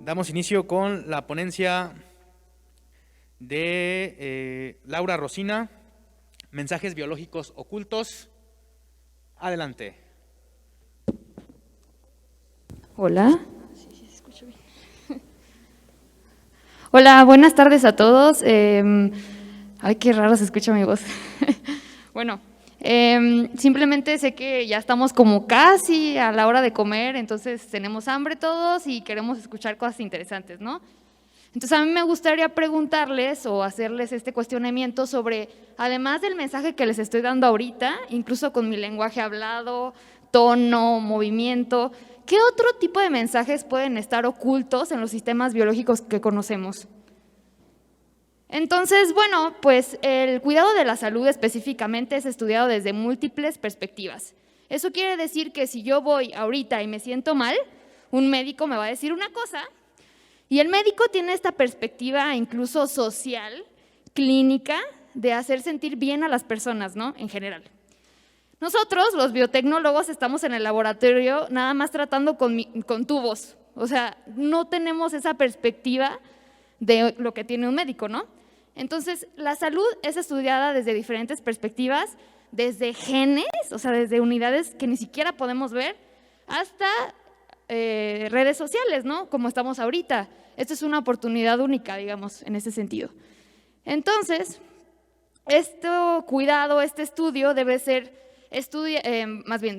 Damos inicio con la ponencia de Laura Rosina, Mensajes biológicos ocultos. Adelante. Hola. Hola, buenas tardes a todos. Ay, qué raro se escucha mi voz. Bueno, simplemente sé que ya estamos como casi a la hora de comer, entonces tenemos hambre todos y queremos escuchar cosas interesantes, ¿no? Entonces a mí me gustaría preguntarles o hacerles este cuestionamiento sobre, además del mensaje que les estoy dando ahorita, incluso con mi lenguaje hablado, tono, movimiento, ¿qué otro tipo de mensajes pueden estar ocultos en los sistemas biológicos que conocemos? Entonces, bueno, pues el cuidado de la salud específicamente es estudiado desde múltiples perspectivas. Eso quiere decir que si yo voy ahorita y me siento mal, un médico me va a decir una cosa, y el médico tiene esta perspectiva incluso social, clínica, de hacer sentir bien a las personas, ¿no? En general. Nosotros, los biotecnólogos, estamos en el laboratorio nada más tratando con tubos, o sea, no tenemos esa perspectiva de lo que tiene un médico, ¿no? Entonces, la salud es estudiada desde diferentes perspectivas, desde genes, o sea, desde unidades que ni siquiera podemos ver, hasta redes sociales, ¿no? Como estamos ahorita. Esto es una oportunidad única, digamos, en ese sentido. Entonces, este cuidado, este estudio debe ser,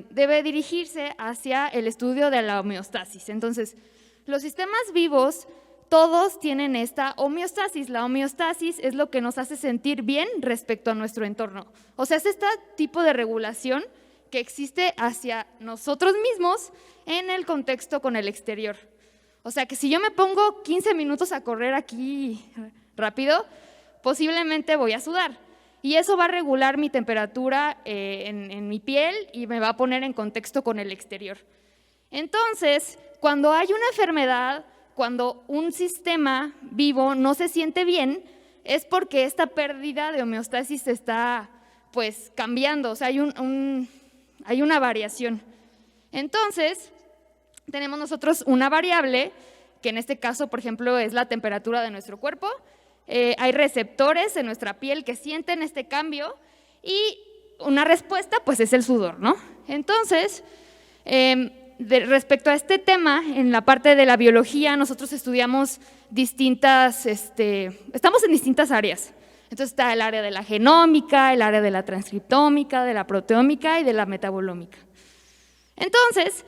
debe dirigirse hacia el estudio de la homeostasis. Entonces, los sistemas vivos todos tienen esta homeostasis. La homeostasis es lo que nos hace sentir bien respecto a nuestro entorno. O sea, es este tipo de regulación que existe hacia nosotros mismos en el contexto con el exterior. O sea, que si yo me pongo 15 minutos a correr aquí rápido, posiblemente voy a sudar. Y eso va a regular mi temperatura en mi piel y me va a poner en contexto con el exterior. Entonces, cuando hay una enfermedad, cuando un sistema vivo no se siente bien, es porque esta pérdida de homeostasis está pues cambiando, o sea, hay una variación. Entonces, tenemos nosotros una variable, que en este caso, por ejemplo, es la temperatura de nuestro cuerpo. Hay receptores en nuestra piel que sienten este cambio y una respuesta pues es el sudor, ¿no? Entonces, respecto a este tema, en la parte de la biología, nosotros estudiamos estamos en distintas áreas. Entonces está el área de la genómica, el área de la transcriptómica, de la proteómica y de la metabolómica. Entonces,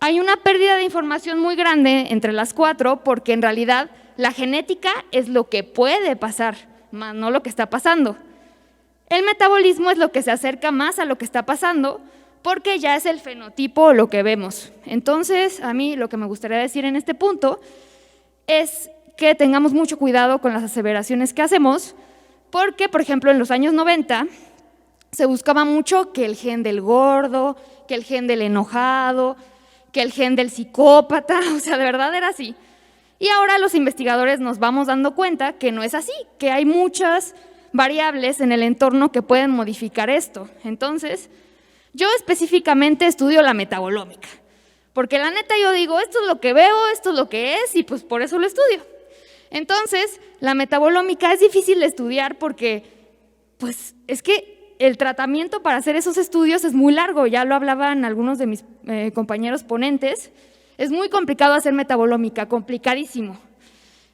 hay una pérdida de información muy grande entre las cuatro porque en realidad la genética es lo que puede pasar, más no lo que está pasando. El metabolismo es lo que se acerca más a lo que está pasando porque ya es el fenotipo lo que vemos. Entonces, a mí lo que me gustaría decir en este punto es que tengamos mucho cuidado con las aseveraciones que hacemos porque, por ejemplo, en los años 90 se buscaba mucho que el gen del gordo, que el gen del enojado, que el gen del psicópata, o sea, de verdad era así. Y ahora los investigadores nos vamos dando cuenta que no es así, que hay muchas variables en el entorno que pueden modificar esto. Entonces, yo específicamente estudio la metabolómica, porque la neta yo digo, esto es lo que veo, esto es lo que es, y pues por eso lo estudio. Entonces, la metabolómica es difícil de estudiar porque, pues, es que el tratamiento para hacer esos estudios es muy largo, ya lo hablaban algunos de mis compañeros ponentes, es muy complicado hacer metabolómica, complicadísimo.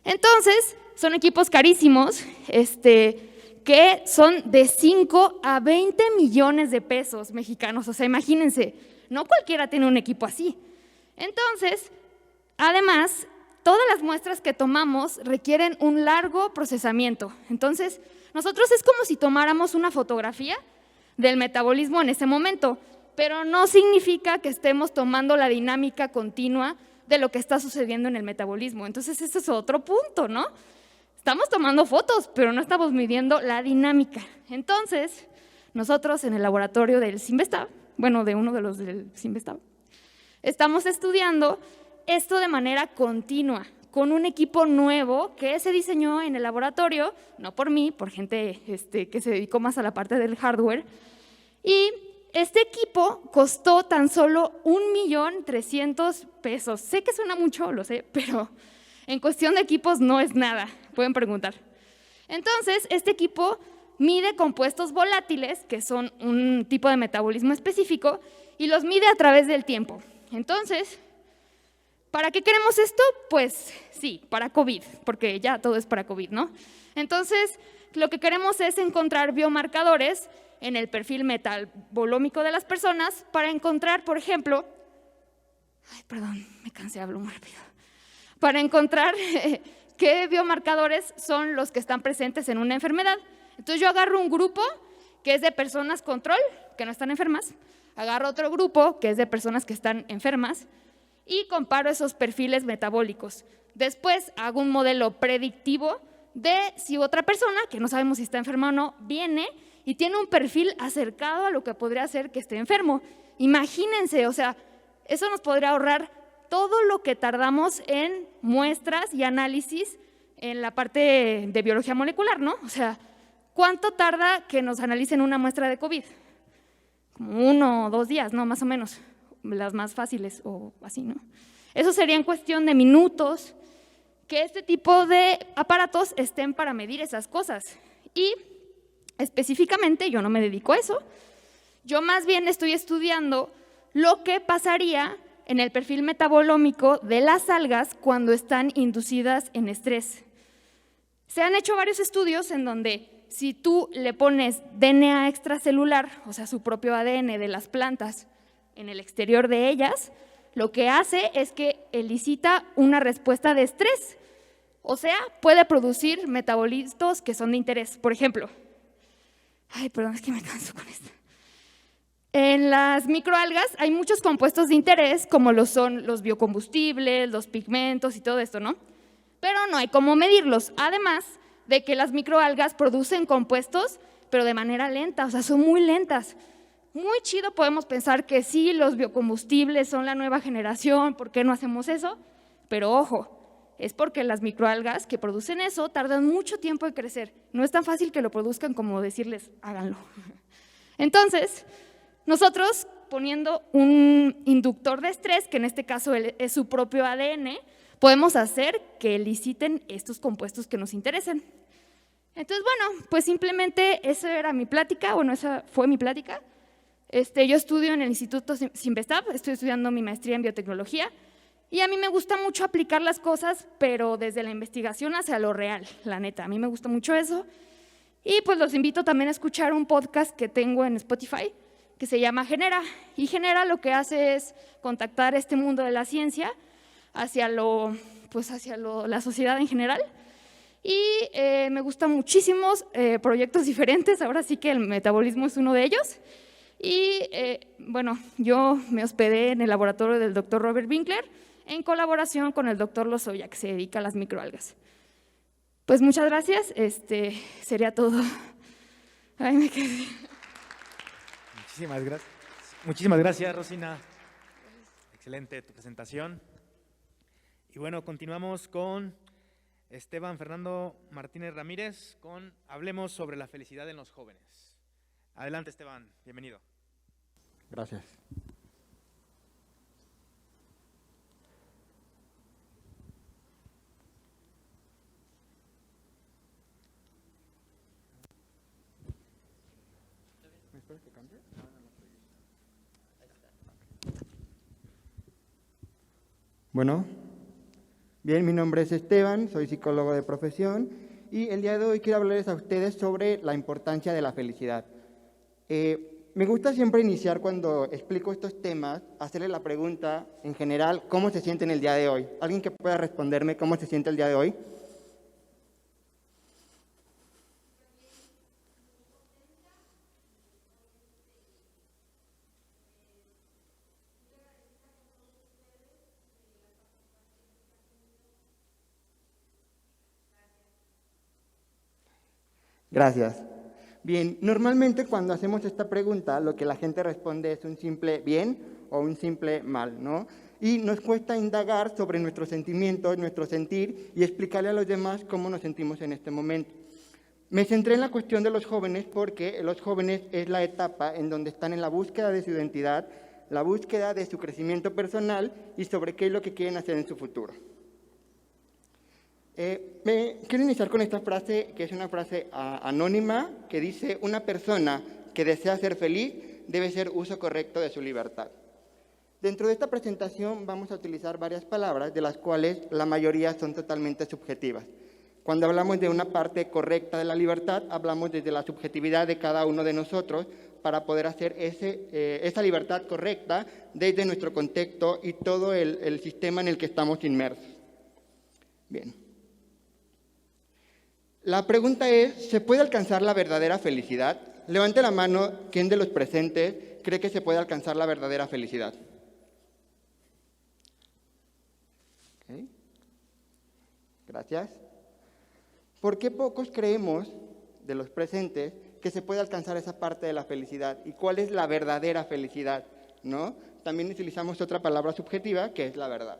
Entonces, son equipos carísimos, que son de 5 a 20 millones de pesos mexicanos, o sea, imagínense, no cualquiera tiene un equipo así. Entonces, además, todas las muestras que tomamos requieren un largo procesamiento. Entonces, nosotros es como si tomáramos una fotografía del metabolismo en ese momento, pero no significa que estemos tomando la dinámica continua de lo que está sucediendo en el metabolismo. Entonces, ese es otro punto, ¿no? Estamos tomando fotos, pero no estamos midiendo la dinámica. Entonces, nosotros en el laboratorio del Cinvestav, de uno de los del Cinvestav, estamos estudiando esto de manera continua, con un equipo nuevo que se diseñó en el laboratorio, no por mí, por gente que se dedicó más a la parte del hardware, y Este equipo costó tan solo 1.300.000 pesos. Sé que suena mucho, lo sé, pero en cuestión de equipos no es nada, pueden preguntar. Entonces, este equipo mide compuestos volátiles, que son un tipo de metabolismo específico, y los mide a través del tiempo. Entonces, ¿para qué queremos esto? Pues sí, para COVID, porque ya todo es para COVID, ¿no? Entonces, lo que queremos es encontrar biomarcadores en el perfil metabolómico de las personas para encontrar, por ejemplo, me cansé, hablo muy rápido, para encontrar qué biomarcadores son los que están presentes en una enfermedad. Entonces yo agarro un grupo que es de personas control, que no están enfermas, agarro otro grupo que es de personas que están enfermas y comparo esos perfiles metabólicos. Después hago un modelo predictivo de si otra persona, que no sabemos si está enferma o no, viene y tiene un perfil acercado a lo que podría ser que esté enfermo. Imagínense, o sea, eso nos podría ahorrar todo lo que tardamos en muestras y análisis en la parte de biología molecular, ¿no? O sea, ¿cuánto tarda que nos analicen una muestra de COVID? Como 1 o 2 días, ¿no? Más o menos, las más fáciles o así, ¿no? Eso sería en cuestión de minutos, que este tipo de aparatos estén para medir esas cosas. Y específicamente yo no me dedico a eso, yo más bien estoy estudiando lo que pasaría en el perfil metabolómico de las algas cuando están inducidas en estrés. Se han hecho varios estudios en donde si tú le pones DNA extracelular, o sea, su propio ADN de las plantas en el exterior de ellas, lo que hace es que elicita una respuesta de estrés, o sea, puede producir metabolitos que son de interés. Por ejemplo, es que me canso con esto. En las microalgas hay muchos compuestos de interés, como lo son los biocombustibles, los pigmentos y todo esto, ¿no? Pero no hay cómo medirlos, además de que las microalgas producen compuestos, pero de manera lenta, o sea, son muy lentas. Muy chido podemos pensar que sí, los biocombustibles son la nueva generación, ¿por qué no hacemos eso? Pero ojo, es porque las microalgas que producen eso tardan mucho tiempo en crecer. No es tan fácil que lo produzcan como decirles, háganlo. Entonces, nosotros poniendo un inductor de estrés, que en este caso es su propio ADN, podemos hacer que eliciten estos compuestos que nos interesan. Entonces, bueno, pues simplemente esa era mi plática, bueno, esa fue mi plática. Yo estudio en el Instituto Simvestab, estoy estudiando mi maestría en biotecnología y a mí me gusta mucho aplicar las cosas, pero desde la investigación hacia lo real, la neta, a mí me gusta mucho eso. Y pues los invito también a escuchar un podcast que tengo en Spotify que se llama Genera, y Genera lo que hace es contactar este mundo de la ciencia hacia la sociedad en general. Y me gustan muchísimos proyectos diferentes, ahora sí que el metabolismo es uno de ellos. Y bueno, yo me hospedé en el laboratorio del doctor Robert Winkler en colaboración con el doctor Lozoya, que se dedica a las microalgas. Pues muchas gracias, sería todo. Ay, me quedé. Muchísimas gracias, Rosina. Excelente tu presentación. Y bueno, continuamos con Esteban Fernando Martínez Ramírez con Hablemos sobre la felicidad en los jóvenes. Adelante, Esteban, bienvenido. Gracias. Bueno, bien, mi nombre es Esteban, soy psicólogo de profesión y el día de hoy quiero hablarles a ustedes sobre la importancia de la felicidad. Me gusta siempre iniciar cuando explico estos temas, hacerle la pregunta en general, ¿cómo se siente en el día de hoy? ¿Alguien que pueda responderme cómo se siente el día de hoy? Gracias. Bien, normalmente cuando hacemos esta pregunta, lo que la gente responde es un simple bien o un simple mal, ¿no? Y nos cuesta indagar sobre nuestros sentimientos, nuestro sentir y explicarle a los demás cómo nos sentimos en este momento. Me centré en la cuestión de los jóvenes porque los jóvenes es la etapa en donde están en la búsqueda de su identidad, la búsqueda de su crecimiento personal y sobre qué es lo que quieren hacer en su futuro. Quiero iniciar con esta frase, que es una frase anónima, que dice: una persona que desea ser feliz debe hacer uso correcto de su libertad. Dentro de esta presentación vamos a utilizar varias palabras, de las cuales la mayoría son totalmente subjetivas. Cuando hablamos de una parte correcta de la libertad, hablamos desde la subjetividad de cada uno de nosotros para poder hacer esa libertad correcta desde nuestro contexto y todo el sistema en el que estamos inmersos. Bien. La pregunta es, ¿se puede alcanzar la verdadera felicidad? Levante la mano, ¿quién de los presentes cree que se puede alcanzar la verdadera felicidad? Okay. Gracias. ¿Por qué pocos creemos, de los presentes, que se puede alcanzar esa parte de la felicidad? ¿Y cuál es la verdadera felicidad? ¿No? También utilizamos otra palabra subjetiva, que es la verdad.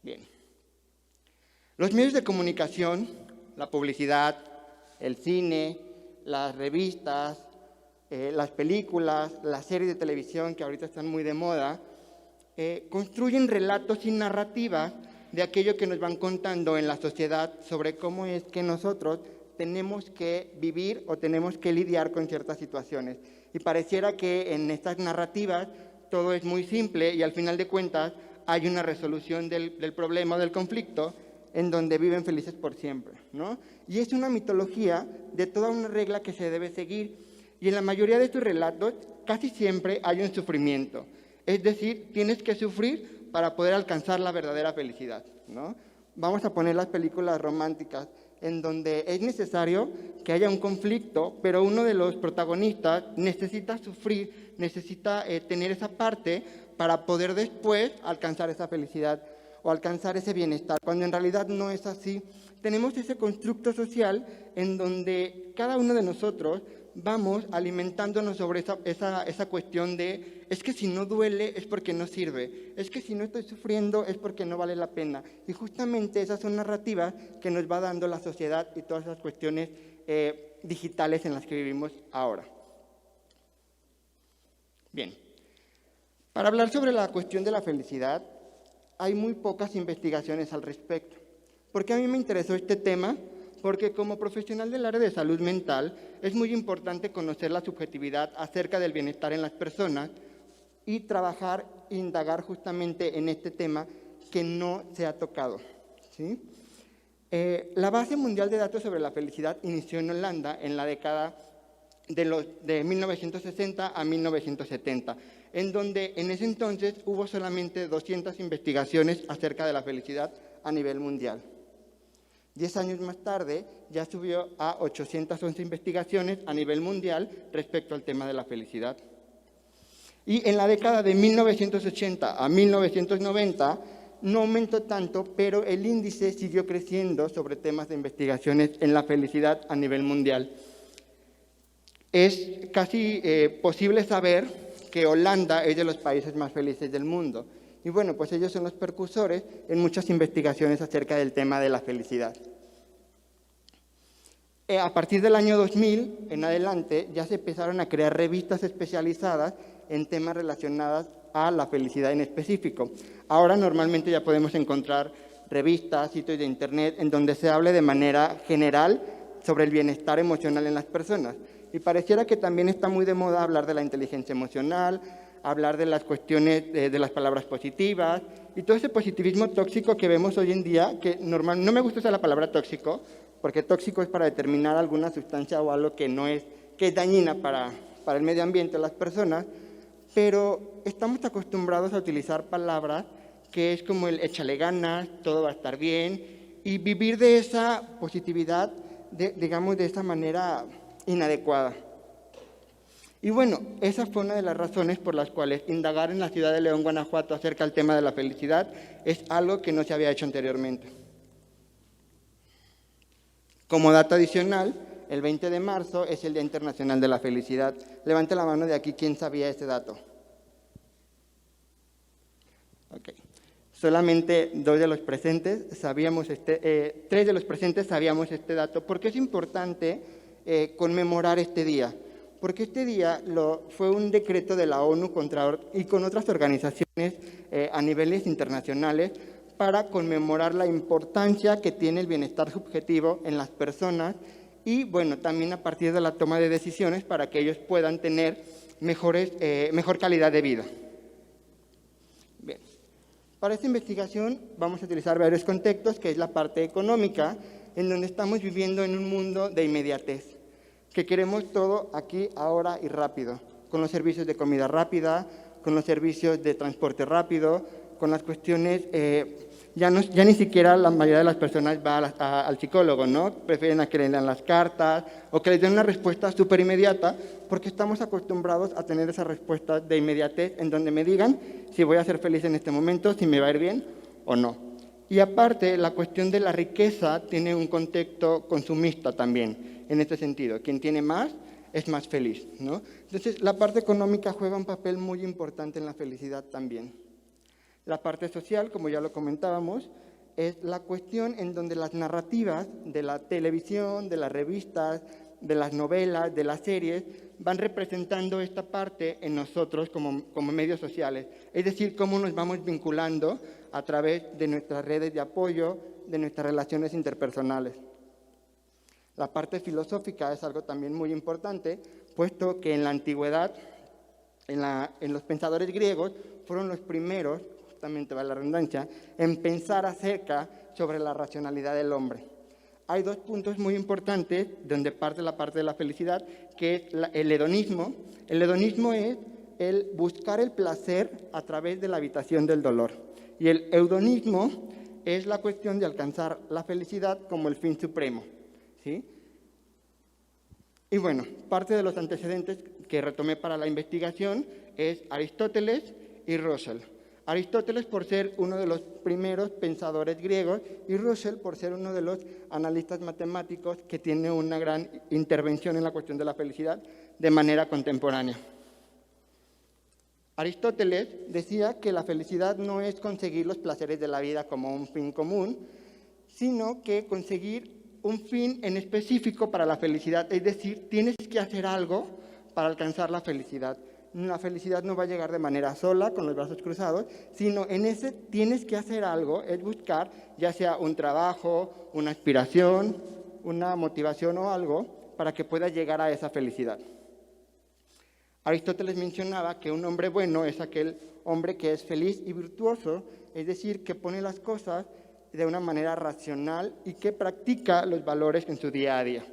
Bien. Los medios de comunicación, la publicidad, el cine, las revistas, las películas, las series de televisión que ahorita están muy de moda, construyen relatos y narrativas de aquello que nos van contando en la sociedad sobre cómo es que nosotros tenemos que vivir o tenemos que lidiar con ciertas situaciones. Y pareciera que en estas narrativas todo es muy simple y al final de cuentas hay una resolución del problema o del conflicto en donde viven felices por siempre, ¿no? Y es una mitología de toda una regla que se debe seguir. Y en la mayoría de estos relatos casi siempre hay un sufrimiento. Es decir, tienes que sufrir para poder alcanzar la verdadera felicidad, ¿no? Vamos a poner las películas románticas en donde es necesario que haya un conflicto, pero uno de los protagonistas necesita sufrir, necesita tener esa parte para poder después alcanzar esa felicidad o alcanzar ese bienestar, cuando en realidad no es así. Tenemos ese constructo social en donde cada uno de nosotros vamos alimentándonos sobre esa cuestión de es que si no duele es porque no sirve, es que si no estoy sufriendo es porque no vale la pena. Y justamente esas son narrativas que nos va dando la sociedad y todas esas cuestiones digitales en las que vivimos ahora. Bien, para hablar sobre la cuestión de la felicidad, hay muy pocas investigaciones al respecto. ¿Por qué a mí me interesó este tema? Porque como profesional del área de salud mental es muy importante conocer la subjetividad acerca del bienestar en las personas y trabajar e indagar justamente en este tema que no se ha tocado, ¿sí? La Base Mundial de Datos sobre la Felicidad inició en Holanda en la década de 1960 a 1970, en donde en ese entonces hubo solamente 200 investigaciones acerca de la felicidad a nivel mundial. 10 años más tarde ya subió a 811 investigaciones a nivel mundial respecto al tema de la felicidad. Y en la década de 1980 a 1990 no aumentó tanto, pero el índice siguió creciendo sobre temas de investigaciones en la felicidad a nivel mundial. Es casi posible saber que Holanda es de los países más felices del mundo. Y bueno, pues ellos son los precursores en muchas investigaciones acerca del tema de la felicidad. A partir del año 2000 en adelante ya se empezaron a crear revistas especializadas en temas relacionados a la felicidad en específico. Ahora normalmente ya podemos encontrar revistas, sitios de internet en donde se hable de manera general sobre el bienestar emocional en las personas. Y pareciera que también está muy de moda hablar de la inteligencia emocional, hablar de las cuestiones de las palabras positivas y todo ese positivismo tóxico que vemos hoy en día, que no me gusta usar la palabra tóxico, porque tóxico es para determinar alguna sustancia o algo que es dañina para el medio ambiente o las personas, pero estamos acostumbrados a utilizar palabras que es como el échale ganas, todo va a estar bien, y vivir de esa positividad, digamos, de esa manera inadecuada. Y bueno, esa fue una de las razones por las cuales indagar en la ciudad de León, Guanajuato, acerca del tema de la felicidad es algo que no se había hecho anteriormente. Como dato adicional, el 20 de marzo es el Día Internacional de la Felicidad. Levante la mano de aquí, ¿quién sabía ese dato? Ok. Solamente 2 de los presentes sabíamos 3 de los presentes sabíamos este dato. ¿Por qué es importante conmemorar este día? Porque este día fue un decreto de la ONU y con otras organizaciones a niveles internacionales para conmemorar la importancia que tiene el bienestar subjetivo en las personas y, bueno, también a partir de la toma de decisiones para que ellos puedan tener mejor calidad de vida. Bien. Para esta investigación vamos a utilizar varios contextos, que es la parte económica, en donde estamos viviendo en un mundo de inmediatez, que queremos todo aquí, ahora y rápido, con los servicios de comida rápida, con los servicios de transporte rápido, con las cuestiones, ya ni siquiera la mayoría de las personas va al psicólogo, ¿no? Prefieren a que le lean las cartas o que les den una respuesta súper inmediata, porque estamos acostumbrados a tener esa respuesta de inmediatez en donde me digan si voy a ser feliz en este momento, si me va a ir bien o no. Y aparte, la cuestión de la riqueza tiene un contexto consumista también, en este sentido. Quien tiene más es más feliz, ¿no? Entonces, la parte económica juega un papel muy importante en la felicidad también. La parte social, como ya lo comentábamos, es la cuestión en donde las narrativas de la televisión, de las revistas, de las novelas, de las series, van representando esta parte en nosotros como medios sociales. Es decir, cómo nos vamos vinculando a través de nuestras redes de apoyo, de nuestras relaciones interpersonales. La parte filosófica es algo también muy importante, puesto que en la antigüedad, en los pensadores griegos, fueron los primeros, justamente va la redundancia, en pensar acerca sobre la racionalidad del hombre. Hay 2 puntos muy importantes donde parte la parte de la felicidad, que es el hedonismo. El hedonismo es el buscar el placer a través de la evitación del dolor. Y el eudonismo es la cuestión de alcanzar la felicidad como el fin supremo, ¿sí? Y bueno, parte de los antecedentes que retomé para la investigación es Aristóteles y Russell. Aristóteles por ser uno de los primeros pensadores griegos y Russell por ser uno de los analistas matemáticos que tiene una gran intervención en la cuestión de la felicidad de manera contemporánea. Aristóteles decía que la felicidad no es conseguir los placeres de la vida como un fin común, sino que conseguir un fin en específico para la felicidad, es decir, tienes que hacer algo para alcanzar la felicidad. La felicidad no va a llegar de manera sola, con los brazos cruzados, sino en ese tienes que hacer algo, es buscar ya sea un trabajo, una aspiración, una motivación o algo para que puedas llegar a esa felicidad. Aristóteles mencionaba que un hombre bueno es aquel hombre que es feliz y virtuoso, es decir, que pone las cosas de una manera racional y que practica los valores en su día a día.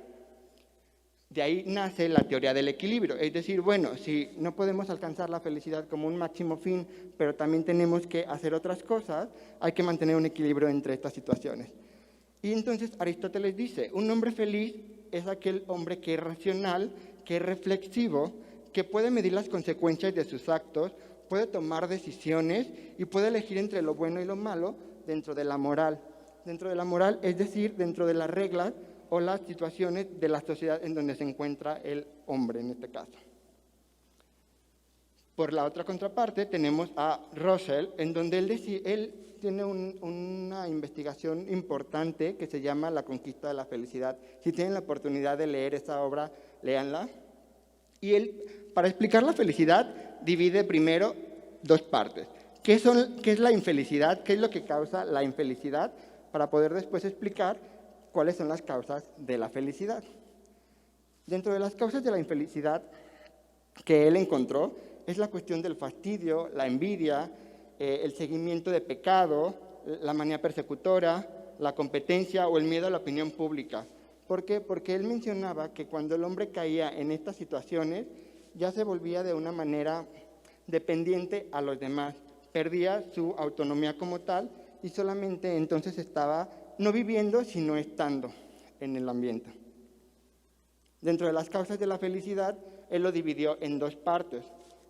De ahí nace la teoría del equilibrio, es decir, bueno, si no podemos alcanzar la felicidad como un máximo fin, pero también tenemos que hacer otras cosas, hay que mantener un equilibrio entre estas situaciones. Y entonces Aristóteles dice, un hombre feliz es aquel hombre que es racional, que es reflexivo, que puede medir las consecuencias de sus actos, puede tomar decisiones y puede elegir entre lo bueno y lo malo dentro de la moral. Dentro de la moral, es decir, dentro de las reglas o las situaciones de la sociedad en donde se encuentra el hombre en este caso. Por la otra contraparte tenemos a Russell, en donde él tiene una investigación importante que se llama La conquista de la felicidad. Si tienen la oportunidad de leer esa obra, léanla. Y él, para explicar la felicidad, divide primero 2 partes. ¿Qué es la infelicidad? ¿Qué es lo que causa la infelicidad? Para poder después explicar cuáles son las causas de la felicidad. Dentro de las causas de la infelicidad que él encontró es la cuestión del fastidio, la envidia, el seguimiento de pecado, la manía persecutora, la competencia o el miedo a la opinión pública. ¿Por qué? Porque él mencionaba que cuando el hombre caía en estas situaciones ya se volvía de una manera dependiente a los demás, perdía su autonomía como tal y solamente entonces estaba no viviendo, sino estando en el ambiente. Dentro de las causas de la felicidad, él lo dividió en 2 partes.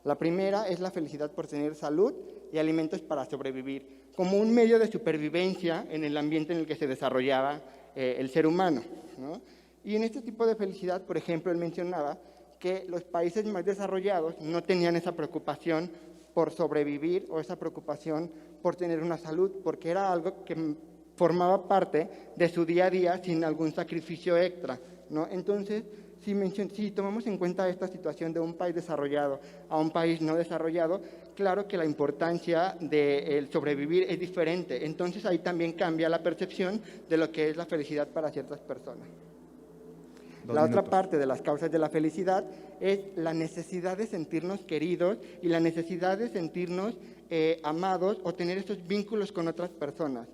La primera es la felicidad por tener salud y alimentos para sobrevivir, como un medio de supervivencia en el ambiente en el que se desarrollaba el ser humano, ¿no? Y en este tipo de felicidad, por ejemplo, él mencionaba que los países más desarrollados no tenían esa preocupación por sobrevivir o esa preocupación por tener una salud, porque era algo que formaba parte de su día a día sin algún sacrificio extra, ¿no? Entonces, si tomamos en cuenta esta situación de un país desarrollado a un país no desarrollado, claro que la importancia del sobrevivir es diferente. Entonces, ahí también cambia la percepción de lo que es la felicidad para ciertas personas. La otra parte de las causas de la felicidad es la necesidad de sentirnos queridos y la necesidad de sentirnos amados o tener esos vínculos con otras personas.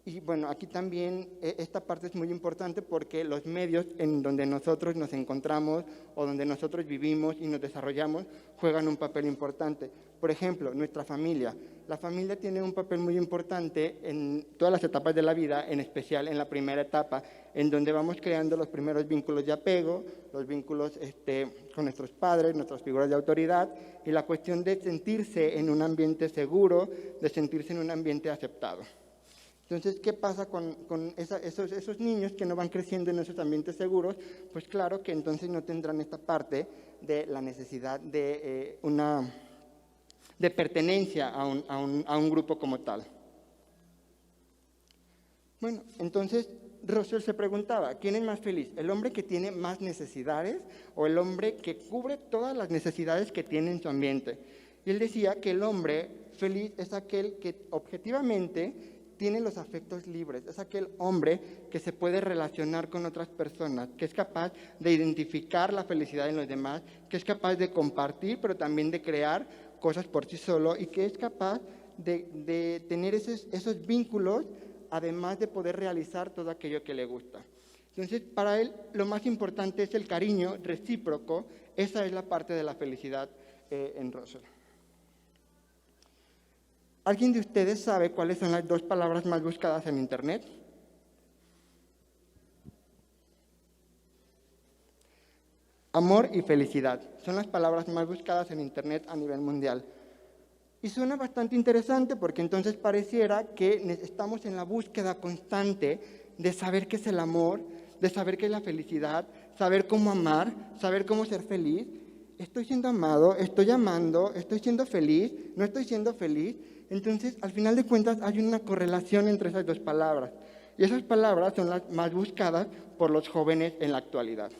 Y bueno, aquí también esta parte es muy importante porque los medios en donde nosotros nos encontramos o donde nosotros vivimos y nos desarrollamos juegan un papel importante. Por ejemplo, nuestra familia. La familia tiene un papel muy importante en todas las etapas de la vida, en especial en la primera etapa, en donde vamos creando los primeros vínculos de apego, los vínculos con nuestros padres, nuestras figuras de autoridad, y la cuestión de sentirse en un ambiente seguro, de sentirse en un ambiente aceptado. Entonces, ¿qué pasa con esos niños que no van creciendo en esos ambientes seguros? Pues claro que entonces no tendrán esta parte de la necesidad de pertenencia a un grupo como tal. Bueno, entonces Russell se preguntaba, ¿quién es más feliz? ¿El hombre que tiene más necesidades o el hombre que cubre todas las necesidades que tiene en su ambiente? Y él decía que el hombre feliz es aquel que objetivamente tiene los afectos libres, es aquel hombre que se puede relacionar con otras personas, que es capaz de identificar la felicidad en los demás, que es capaz de compartir, pero también de crear cosas por sí solo y que es capaz de tener esos vínculos, además de poder realizar todo aquello que le gusta. Entonces, para él, lo más importante es el cariño recíproco, esa es la parte de la felicidad en Russell. ¿Alguien de ustedes sabe cuáles son las 2 palabras más buscadas en Internet? Amor y felicidad. Son las palabras más buscadas en Internet a nivel mundial. Y suena bastante interesante porque entonces pareciera que estamos en la búsqueda constante de saber qué es el amor, de saber qué es la felicidad, saber cómo amar, saber cómo ser feliz. ¿Estoy siendo amado? ¿Estoy amando? ¿Estoy siendo feliz? ¿No estoy siendo feliz? Entonces, al final de cuentas, hay una correlación entre esas 2 palabras. Y esas palabras son las más buscadas por los jóvenes en la actualidad.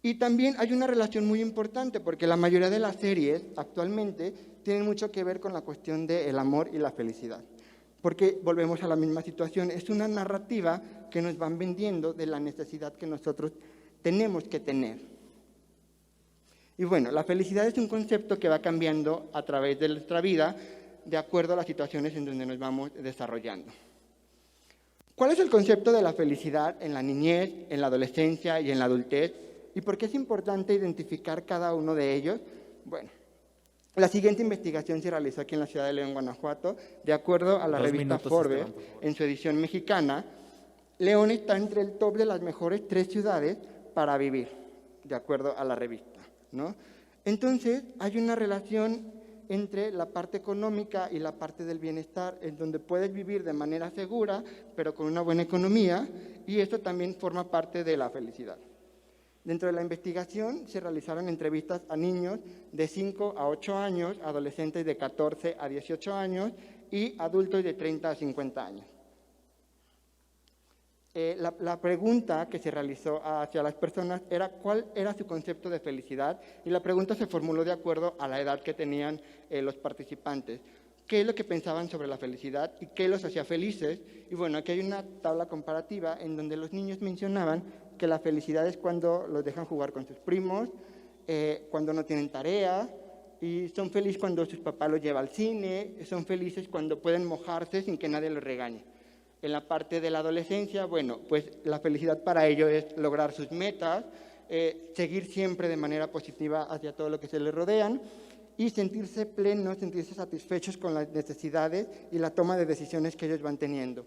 Y también hay una relación muy importante, porque la mayoría de las series actualmente tienen mucho que ver con la cuestión del amor y la felicidad. Porque volvemos a la misma situación, es una narrativa que nos van vendiendo de la necesidad que nosotros tenemos que tener. Y bueno, la felicidad es un concepto que va cambiando a través de nuestra vida, de acuerdo a las situaciones en donde nos vamos desarrollando. ¿Cuál es el concepto de la felicidad en la niñez, en la adolescencia y en la adultez? ¿Y por qué es importante identificar cada uno de ellos? Bueno, la siguiente investigación se realizó aquí en la ciudad de León, Guanajuato. De acuerdo a la revista Forbes, en su edición mexicana, León está entre el top de las mejores 3 ciudades para vivir, de acuerdo a la revista, ¿no? Entonces, hay una relación entre la parte económica y la parte del bienestar, en donde puedes vivir de manera segura, pero con una buena economía, y esto también forma parte de la felicidad. Dentro de la investigación se realizaron entrevistas a niños de 5 a 8 años, adolescentes de 14 a 18 años y adultos de 30 a 50 años. La pregunta que se realizó hacia las personas era cuál era su concepto de felicidad, y la pregunta se formuló de acuerdo a la edad que tenían los participantes. ¿Qué es lo que pensaban sobre la felicidad y qué los hacía felices? Y bueno, aquí hay una tabla comparativa en donde los niños mencionaban que la felicidad es cuando los dejan jugar con sus primos, cuando no tienen tarea, y son felices cuando sus papás los llevan al cine, son felices cuando pueden mojarse sin que nadie los regañe. En la parte de la adolescencia, bueno, pues la felicidad para ellos es lograr sus metas, seguir siempre de manera positiva hacia todo lo que se les rodean y sentirse plenos, sentirse satisfechos con las necesidades y la toma de decisiones que ellos van teniendo.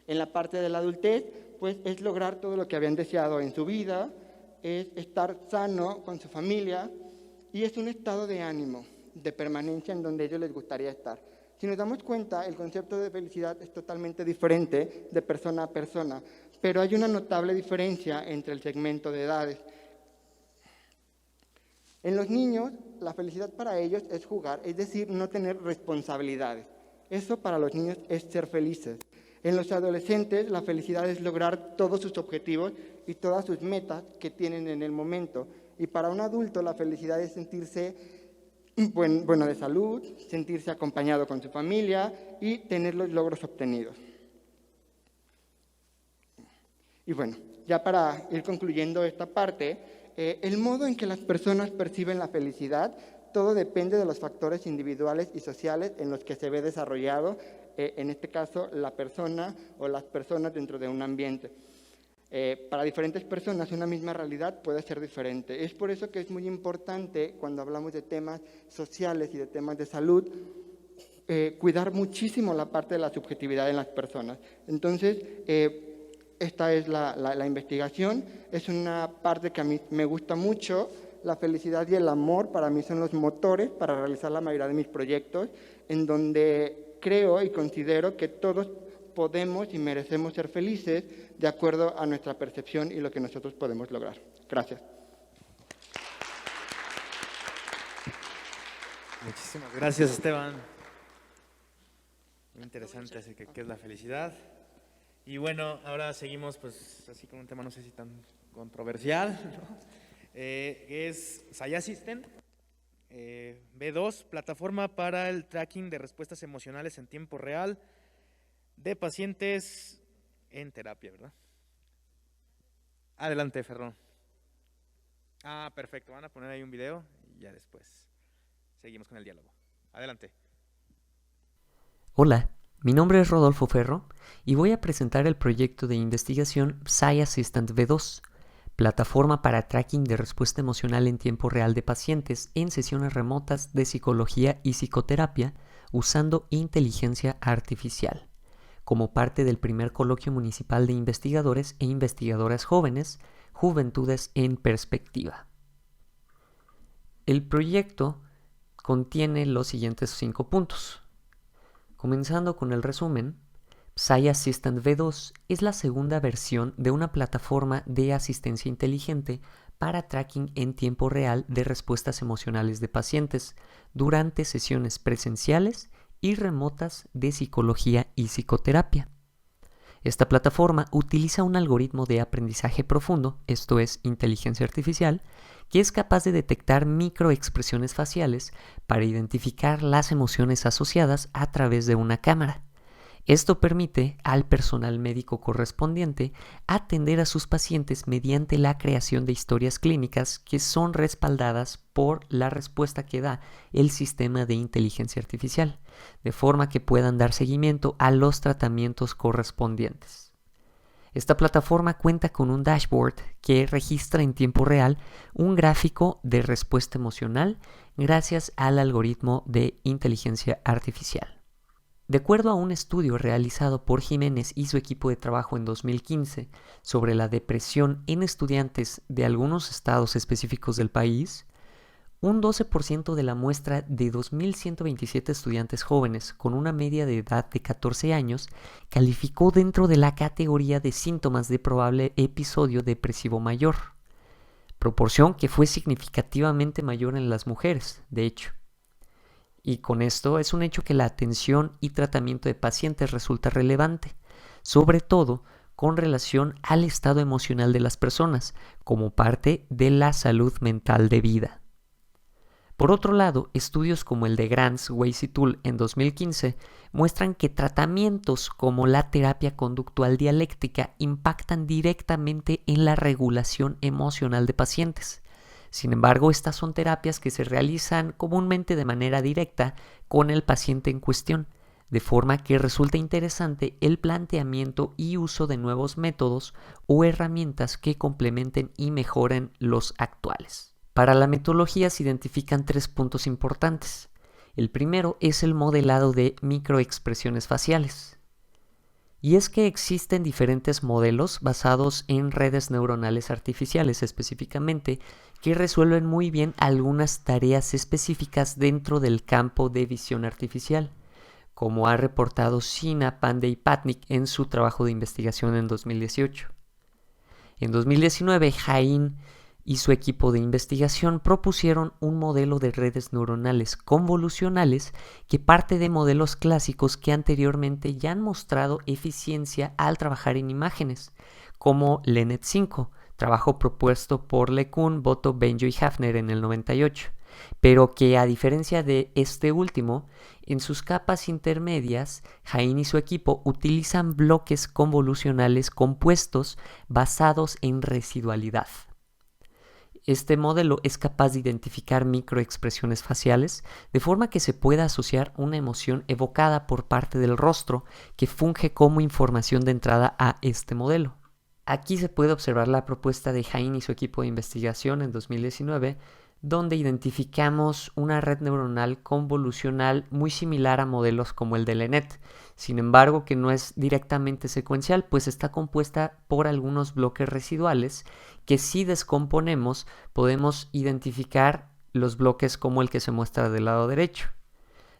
En la parte de la adultez, pues es lograr todo lo que habían deseado en su vida, es estar sano con su familia y es un estado de ánimo, de permanencia en donde a ellos les gustaría estar. Si nos damos cuenta, el concepto de felicidad es totalmente diferente de persona a persona, pero hay una notable diferencia entre el segmento de edades. En los niños, la felicidad para ellos es jugar, es decir, no tener responsabilidades. Eso para los niños es ser felices. En los adolescentes, la felicidad es lograr todos sus objetivos y todas sus metas que tienen en el momento. Y para un adulto, la felicidad es sentirse bueno de salud, sentirse acompañado con su familia y tener los logros obtenidos. Y bueno, ya para ir concluyendo esta parte, el modo en que las personas perciben la felicidad, todo depende de los factores individuales y sociales en los que se ve desarrollado, en este caso, la persona o las personas dentro de un ambiente. Para diferentes personas una misma realidad puede ser diferente. Es por eso que es muy importante, cuando hablamos de temas sociales y de temas de salud, cuidar muchísimo la parte de la subjetividad en las personas. Entonces, esta es la investigación, es una parte que a mí me gusta mucho. La felicidad y el amor para mí son los motores para realizar la mayoría de mis proyectos, en donde creo y considero que todos podemos y merecemos ser felices de acuerdo a nuestra percepción y lo que nosotros podemos lograr. Gracias. Muchísimas gracias, Esteban. Muy interesante, así que ¿qué es la felicidad? Y bueno, ahora seguimos pues así con un tema no sé si tan controversial, ¿no? Es SAI Assistant, B2, plataforma para el tracking de respuestas emocionales en tiempo real de pacientes en terapia, ¿verdad? Adelante, Ferro. Perfecto, van a poner ahí un video y ya después seguimos con el diálogo. Adelante. Hola, mi nombre es Rodolfo Ferro y voy a presentar el proyecto de investigación SAI Assistant V2, plataforma para tracking de respuesta emocional en tiempo real de pacientes en sesiones remotas de psicología y psicoterapia usando inteligencia artificial, como parte del primer coloquio municipal de investigadores e investigadoras jóvenes, Juventudes en Perspectiva. El proyecto contiene los siguientes 5 puntos. Comenzando con el resumen, SAI Assistant V2 es la segunda versión de una plataforma de asistencia inteligente para tracking en tiempo real de respuestas emocionales de pacientes durante sesiones presenciales y remotas de psicología y psicoterapia. Esta plataforma utiliza un algoritmo de aprendizaje profundo, esto es, inteligencia artificial, que es capaz de detectar microexpresiones faciales para identificar las emociones asociadas a través de una cámara. Esto permite al personal médico correspondiente atender a sus pacientes mediante la creación de historias clínicas que son respaldadas por la respuesta que da el sistema de inteligencia artificial, de forma que puedan dar seguimiento a los tratamientos correspondientes. Esta plataforma cuenta con un dashboard que registra en tiempo real un gráfico de respuesta emocional gracias al algoritmo de inteligencia artificial. De acuerdo a un estudio realizado por Jiménez y su equipo de trabajo en 2015 sobre la depresión en estudiantes de algunos estados específicos del país, un 12% de la muestra de 2.127 estudiantes jóvenes con una media de edad de 14 años calificó dentro de la categoría de síntomas de probable episodio depresivo mayor, proporción que fue significativamente mayor en las mujeres, de hecho. Y con esto es un hecho que la atención y tratamiento de pacientes resulta relevante, sobre todo con relación al estado emocional de las personas, como parte de la salud mental de vida. Por otro lado, estudios como el de Grants, Weiss y Tull en 2015 muestran que tratamientos como la terapia conductual dialéctica impactan directamente en la regulación emocional de pacientes. Sin embargo, estas son terapias que se realizan comúnmente de manera directa con el paciente en cuestión, de forma que resulta interesante el planteamiento y uso de nuevos métodos o herramientas que complementen y mejoren los actuales. Para la metodología se identifican 3 puntos importantes. El primero es el modelado de microexpresiones faciales. Y es que existen diferentes modelos basados en redes neuronales artificiales específicamente que resuelven muy bien algunas tareas específicas dentro del campo de visión artificial, como ha reportado Sina, Pandey y Patnick en su trabajo de investigación en 2018. En 2019, Jain y su equipo de investigación propusieron un modelo de redes neuronales convolucionales que parte de modelos clásicos que anteriormente ya han mostrado eficiencia al trabajar en imágenes, como LeNet-5, trabajo propuesto por LeCun, Boto, Benjo y Hafner en el 98, pero que a diferencia de este último, en sus capas intermedias, Hain y su equipo utilizan bloques convolucionales compuestos basados en residualidad. Este modelo es capaz de identificar microexpresiones faciales de forma que se pueda asociar una emoción evocada por parte del rostro que funge como información de entrada a este modelo. Aquí se puede observar la propuesta de Hain y su equipo de investigación en 2019, donde identificamos una red neuronal convolucional muy similar a modelos como el de LeNet, sin embargo que no es directamente secuencial, pues está compuesta por algunos bloques residuales que si descomponemos podemos identificar los bloques como el que se muestra del lado derecho,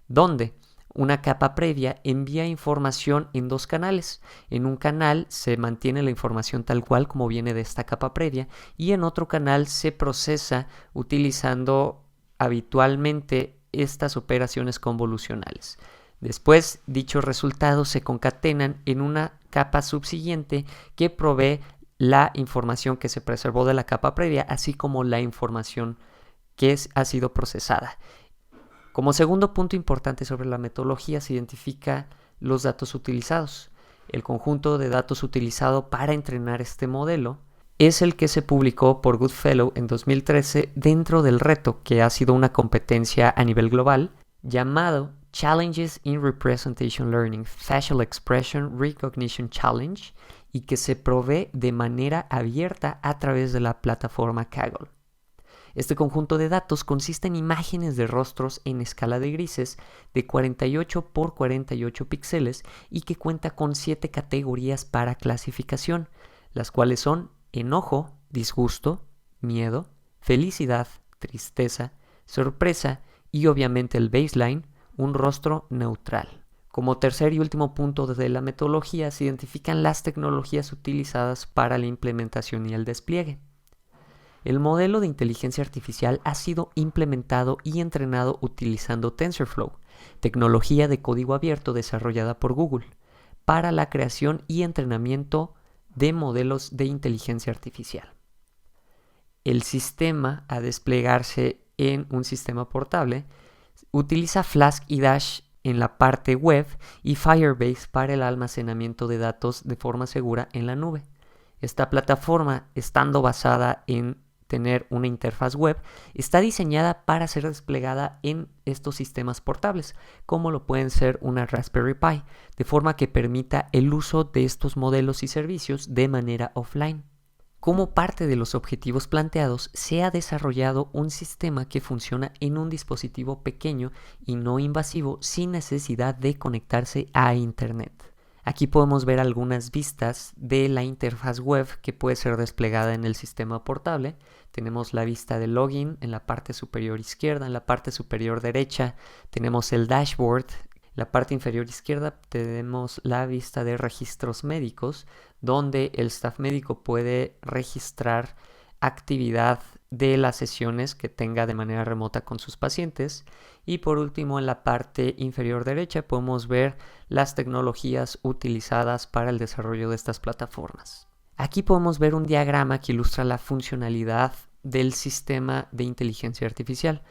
donde una capa previa envía información en dos canales. En un canal se mantiene la información tal cual como viene de esta capa previa y en otro canal se procesa utilizando habitualmente estas operaciones convolucionales. Después, dichos resultados se concatenan en una capa subsiguiente que provee la información que se preservó de la capa previa, así como la información que ha sido procesada. Como segundo punto importante sobre la metodología se identifica los datos utilizados. El conjunto de datos utilizado para entrenar este modelo es el que se publicó por Goodfellow en 2013 dentro del reto que ha sido una competencia a nivel global llamado Challenges in Representation Learning Facial Expression Recognition Challenge y que se provee de manera abierta a través de la plataforma Kaggle. Este conjunto de datos consiste en imágenes de rostros en escala de grises de 48 por 48 píxeles y que cuenta con 7 categorías para clasificación, las cuales son enojo, disgusto, miedo, felicidad, tristeza, sorpresa y obviamente el baseline, un rostro neutral. Como tercer y último punto de la metodología se identifican las tecnologías utilizadas para la implementación y el despliegue. El modelo de inteligencia artificial ha sido implementado y entrenado utilizando TensorFlow, tecnología de código abierto desarrollada por Google, para la creación y entrenamiento de modelos de inteligencia artificial. El sistema a desplegarse en un sistema portable utiliza Flask y Dash en la parte web y Firebase para el almacenamiento de datos de forma segura en la nube. Esta plataforma, estando basada en tener una interfaz web, está diseñada para ser desplegada en estos sistemas portables, como lo pueden ser una Raspberry Pi, de forma que permita el uso de estos modelos y servicios de manera offline. Como parte de los objetivos planteados, se ha desarrollado un sistema que funciona en un dispositivo pequeño y no invasivo sin necesidad de conectarse a Internet. Aquí podemos ver algunas vistas de la interfaz web que puede ser desplegada en el sistema portable. Tenemos la vista de login en la parte superior izquierda, en la parte superior derecha tenemos el dashboard. En la parte inferior izquierda tenemos la vista de registros médicos, donde el staff médico puede registrar actividad de las sesiones que tenga de manera remota con sus pacientes. Y por último, en la parte inferior derecha podemos ver las tecnologías utilizadas para el desarrollo de estas plataformas. Aquí podemos ver un diagrama que ilustra la funcionalidad del sistema de inteligencia artificial.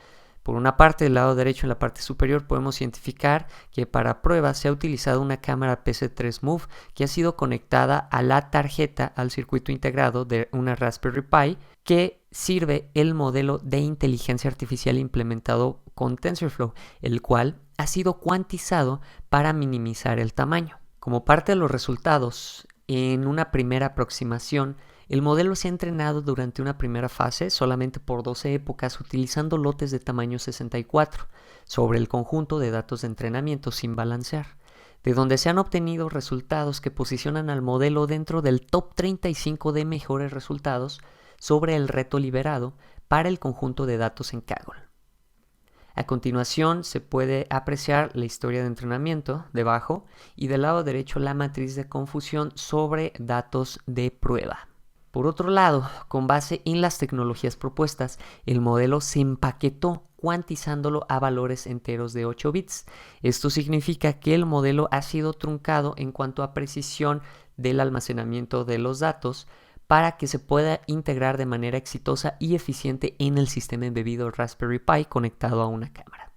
Por una parte, del lado derecho en la parte superior podemos identificar que para pruebas se ha utilizado una cámara PC3 Move que ha sido conectada a la tarjeta al circuito integrado de una Raspberry Pi que sirve el modelo de inteligencia artificial implementado con TensorFlow, el cual ha sido cuantizado para minimizar el tamaño. Como parte de los resultados, en una primera aproximación, el modelo se ha entrenado durante una primera fase solamente por 12 épocas utilizando lotes de tamaño 64 sobre el conjunto de datos de entrenamiento sin balancear, de donde se han obtenido resultados que posicionan al modelo dentro del top 35 de mejores resultados sobre el reto liberado para el conjunto de datos en Kaggle. A continuación se puede apreciar la historia de entrenamiento debajo y del lado derecho la matriz de confusión sobre datos de prueba. Por otro lado, con base en las tecnologías propuestas, el modelo se empaquetó cuantizándolo a valores enteros de 8 bits. Esto significa que el modelo ha sido truncado en cuanto a precisión del almacenamiento de los datos para que se pueda integrar de manera exitosa y eficiente en el sistema embebido Raspberry Pi conectado a una cámara.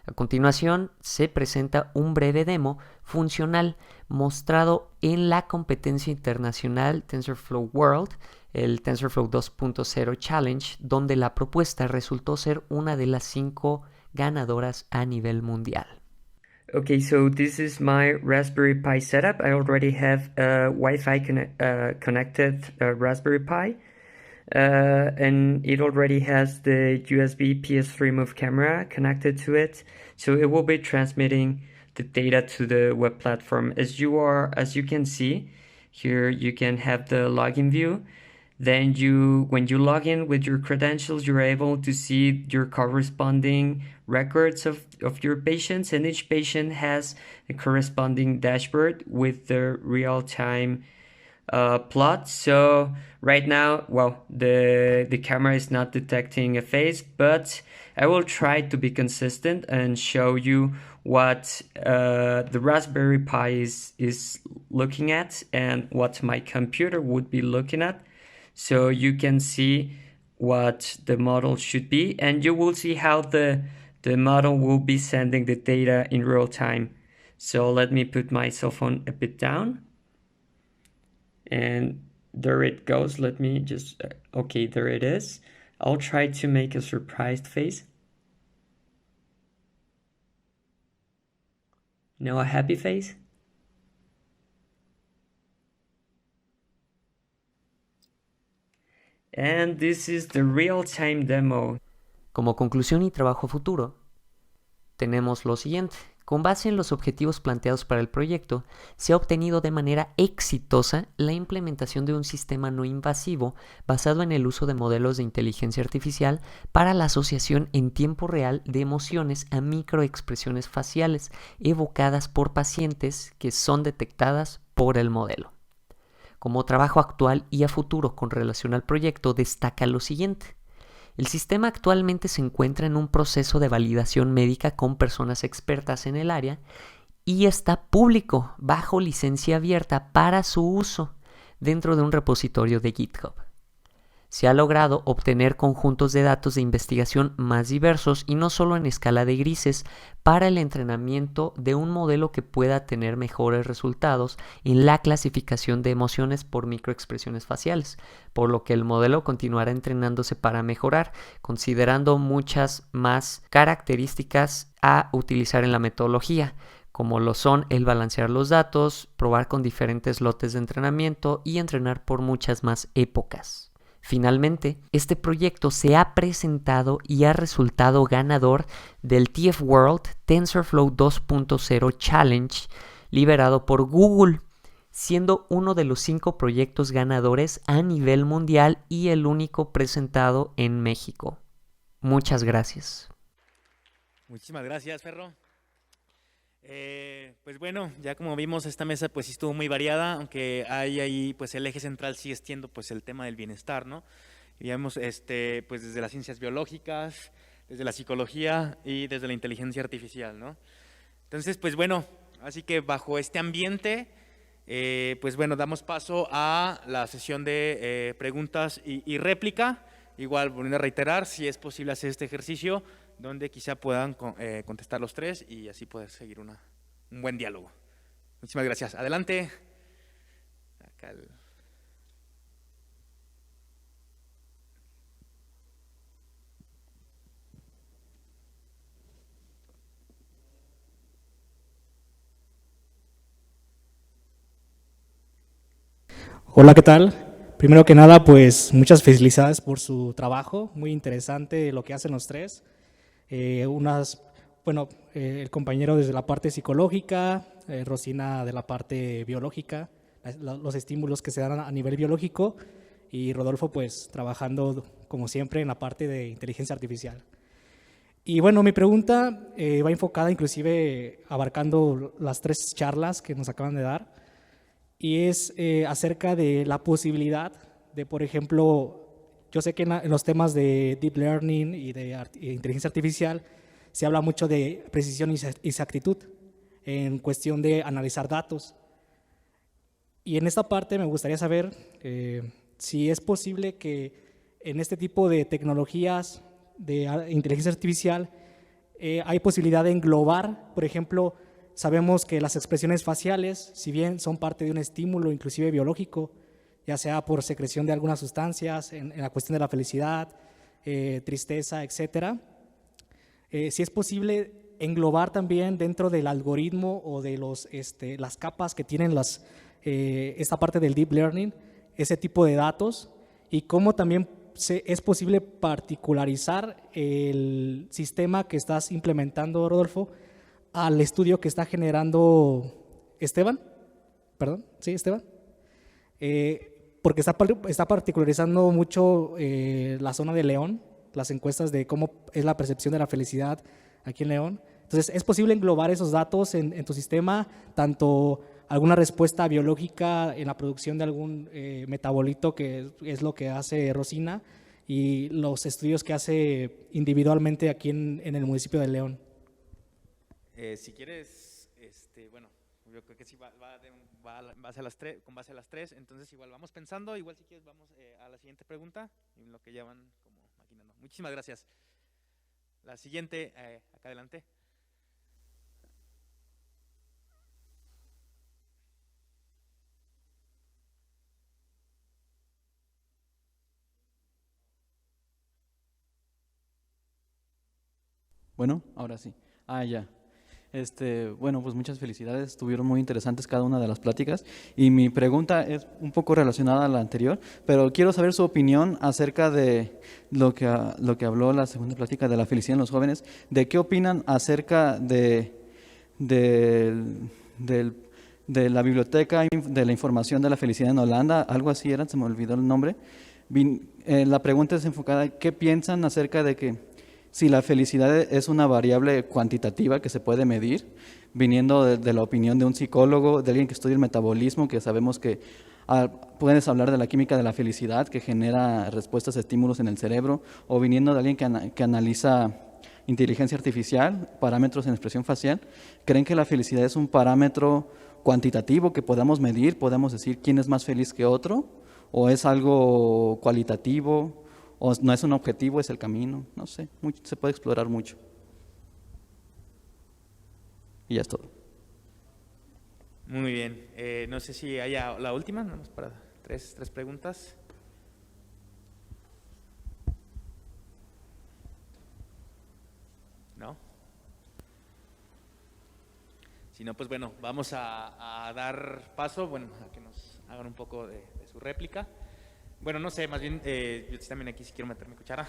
A continuación, se presenta un breve demo funcional mostrado en la competencia internacional TensorFlow World, el TensorFlow 2.0 Challenge, donde la propuesta resultó ser una de las 5 ganadoras a nivel mundial. Okay, so this is my Raspberry Pi setup. I already have a Wi-Fi connected Raspberry Pi. And it already has the USB PS3 Move camera connected to it, so it will be transmitting the data to the web platform. As you can see here, you can have the login view. Then when you log in with your credentials, you're able to see your corresponding records of your patients, and each patient has a corresponding dashboard with the real-time plot. So right now, well, the camera is not detecting a face, but I will try to be consistent and show you what the Raspberry Pi is looking at and what my computer would be looking at, so you can see what the model should be, and you will see how the model will be sending the data in real time. So let me put my cell phone a bit down. And there it goes. Let me just, okay, there it is. I'll try to make a surprised face. Now a happy face. And this is the real-time demo. Como conclusión y trabajo futuro, tenemos lo siguiente. Con base en los objetivos planteados para el proyecto, se ha obtenido de manera exitosa la implementación de un sistema no invasivo basado en el uso de modelos de inteligencia artificial para la asociación en tiempo real de emociones a microexpresiones faciales evocadas por pacientes que son detectadas por el modelo. Como trabajo actual y a futuro con relación al proyecto, destaca lo siguiente. El sistema actualmente se encuentra en un proceso de validación médica con personas expertas en el área y está público bajo licencia abierta para su uso dentro de un repositorio de GitHub. Se ha logrado obtener conjuntos de datos de investigación más diversos y no solo en escala de grises para el entrenamiento de un modelo que pueda tener mejores resultados en la clasificación de emociones por microexpresiones faciales, por lo que el modelo continuará entrenándose para mejorar, considerando muchas más características a utilizar en la metodología, como lo son el balancear los datos, probar con diferentes lotes de entrenamiento y entrenar por muchas más épocas. Finalmente, este proyecto se ha presentado y ha resultado ganador del TF World TensorFlow 2.0 Challenge liberado por Google, siendo uno de los 5 proyectos ganadores a nivel mundial y el único presentado en México. Muchas gracias. Muchísimas gracias, Ferro. Pues bueno, ya como vimos, esta mesa pues sí estuvo muy variada, aunque hay ahí pues el eje central sigue siendo pues el tema del bienestar, ¿no? Y vemos pues desde las ciencias biológicas, desde la psicología y desde la inteligencia artificial, ¿no? Entonces, pues bueno, así que bajo este ambiente, pues bueno, damos paso a la sesión de preguntas y réplica. Igual, volviendo a reiterar, si es posible hacer este ejercicio, donde quizá puedan contestar los 3 y así poder seguir un buen diálogo. Muchísimas gracias. Adelante. Acá Hola, ¿qué tal? Primero que nada, pues muchas felicidades por su trabajo, muy interesante lo que hacen los 3. El compañero desde la parte psicológica, Rosina de la parte biológica, los estímulos que se dan a nivel biológico, y Rodolfo pues trabajando como siempre en la parte de inteligencia artificial. Y bueno, mi pregunta va enfocada inclusive abarcando las 3 charlas que nos acaban de dar, y es acerca de la posibilidad por ejemplo, yo sé que en los temas de Deep Learning y de inteligencia artificial se habla mucho de precisión y exactitud en cuestión de analizar datos. Y en esta parte me gustaría saber si es posible que en este tipo de tecnologías de inteligencia artificial hay posibilidad de englobar, por ejemplo, sabemos que las expresiones faciales, si bien son parte de un estímulo inclusive biológico, ya sea por secreción de algunas sustancias, en la cuestión de la felicidad, tristeza, etcétera, si es posible englobar también dentro del algoritmo o de las capas que tienen esta parte del Deep Learning, ese tipo de datos, y cómo también es posible particularizar el sistema que estás implementando, Rodolfo, al estudio que está generando Esteban, perdón, sí, Esteban, porque está particularizando mucho la zona de León, las encuestas de cómo es la percepción de la felicidad aquí en León. Entonces, ¿es posible englobar esos datos en tu sistema, tanto alguna respuesta biológica en la producción de algún metabolito, que es lo que hace Rosina, y los estudios que hace individualmente aquí en el municipio de León? Si quieres, bueno, yo creo que sí va con base a las tres, entonces igual vamos pensando, igual si quieres vamos a la siguiente pregunta, en lo que ya van como maquinando. Muchísimas gracias. La siguiente, acá adelante. Bueno, ahora sí. Ya. Bueno, pues muchas felicidades, estuvieron muy interesantes cada una de las pláticas y mi pregunta es un poco relacionada a la anterior, pero quiero saber su opinión acerca de lo que habló la segunda plática de la felicidad en los jóvenes. ¿De qué opinan acerca de la biblioteca de la información de la felicidad en Holanda? Algo así era, se me olvidó el nombre. La pregunta es enfocada, ¿qué piensan acerca de que si la felicidad es una variable cuantitativa que se puede medir, viniendo de la opinión de un psicólogo, de alguien que estudia el metabolismo, que sabemos que puedes hablar de la química de la felicidad, que genera respuestas a estímulos en el cerebro, o viniendo de alguien que analiza inteligencia artificial, parámetros en expresión facial? ¿Creen que la felicidad es un parámetro cuantitativo que podamos medir, podamos decir quién es más feliz que otro, o es algo cualitativo, o no es un objetivo, es el camino? No sé, se puede explorar mucho. Y ya es todo. Muy bien. No sé si haya la última, vamos para tres preguntas. ¿No? Si no, pues bueno, vamos a dar paso, bueno, a que nos hagan un poco de su réplica. Bueno, no sé, más bien yo también aquí sí quiero meter mi cuchara,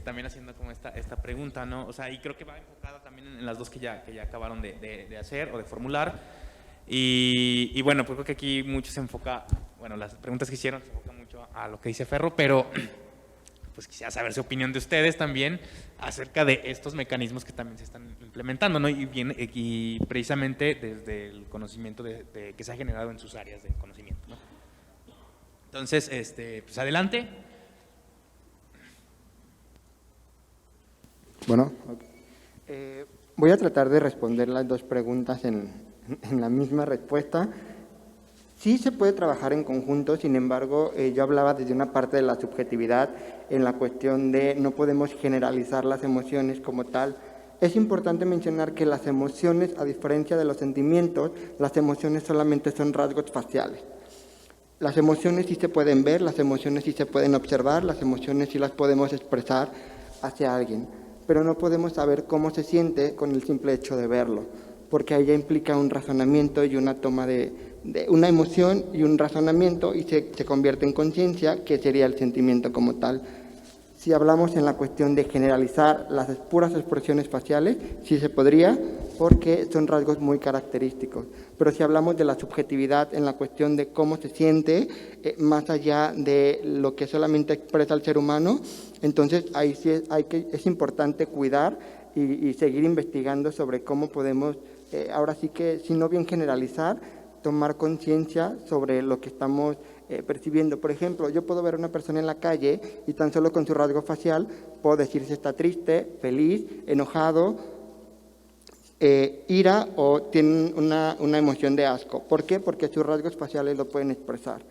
también haciendo como esta pregunta, ¿no? O sea, y creo que va enfocada también en las dos que ya acabaron de hacer o de formular. Y bueno, pues creo que aquí mucho se enfoca, bueno, las preguntas que hicieron se enfocan mucho a lo que dice Ferro, pero pues quisiera saber su opinión de ustedes también acerca de estos mecanismos que también se están implementando, ¿no? Y precisamente desde el conocimiento que se ha generado en sus áreas de conocimiento, ¿no? Entonces, pues adelante. Bueno, voy a tratar de responder las dos preguntas en la misma respuesta. Sí se puede trabajar en conjunto, sin embargo, yo hablaba desde una parte de la subjetividad en la cuestión de no podemos generalizar las emociones como tal. Es importante mencionar que las emociones, a diferencia de los sentimientos, las emociones solamente son rasgos faciales. Las emociones sí se pueden ver, las emociones sí se pueden observar, las emociones sí las podemos expresar hacia alguien, pero no podemos saber cómo se siente con el simple hecho de verlo, porque ahí ya implica un razonamiento y una toma de una emoción y un razonamiento y se convierte en conciencia, que sería el sentimiento como tal. Si hablamos en la cuestión de generalizar las puras expresiones faciales, sí se podría, porque son rasgos muy característicos. Pero si hablamos de la subjetividad en la cuestión de cómo se siente, más allá de lo que solamente expresa el ser humano, entonces ahí sí es importante cuidar y seguir investigando sobre cómo podemos, ahora sí que, si no bien generalizar, tomar conciencia sobre lo que estamos percibiendo. Por ejemplo, yo puedo ver a una persona en la calle y tan solo con su rasgo facial puedo decir si está triste, feliz, enojado, ira o tiene una emoción de asco. ¿Por qué? Porque sus rasgos faciales lo pueden expresar.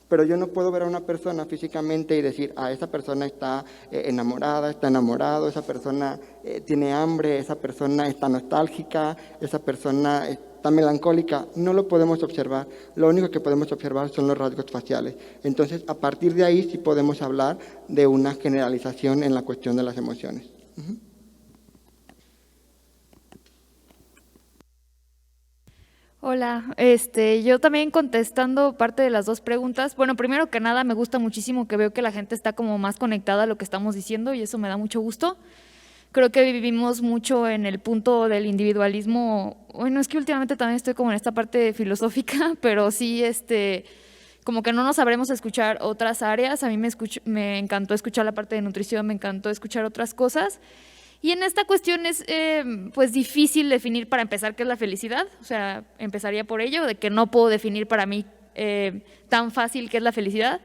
Pero yo no puedo ver a una persona físicamente y decir, esa persona está enamorada, está enamorado, esa persona tiene hambre, esa persona está nostálgica, esa persona está melancólica. No lo podemos observar. Lo único que podemos observar son los rasgos faciales. Entonces, a partir de ahí sí podemos hablar de una generalización en la cuestión de las emociones. Hola, yo también contestando parte de las dos preguntas. Bueno, primero que nada, me gusta muchísimo que veo que la gente está como más conectada a lo que estamos diciendo y eso me da mucho gusto. Creo que vivimos mucho en el punto del individualismo. Bueno, es que últimamente también estoy como en esta parte filosófica, pero sí, como que no nos sabremos escuchar otras áreas. A mí me encantó escuchar la parte de nutrición, me encantó escuchar otras cosas. Y en esta cuestión es pues difícil definir para empezar qué es la felicidad, o sea, empezaría por ello, de que no puedo definir para mí tan fácil qué es la felicidad,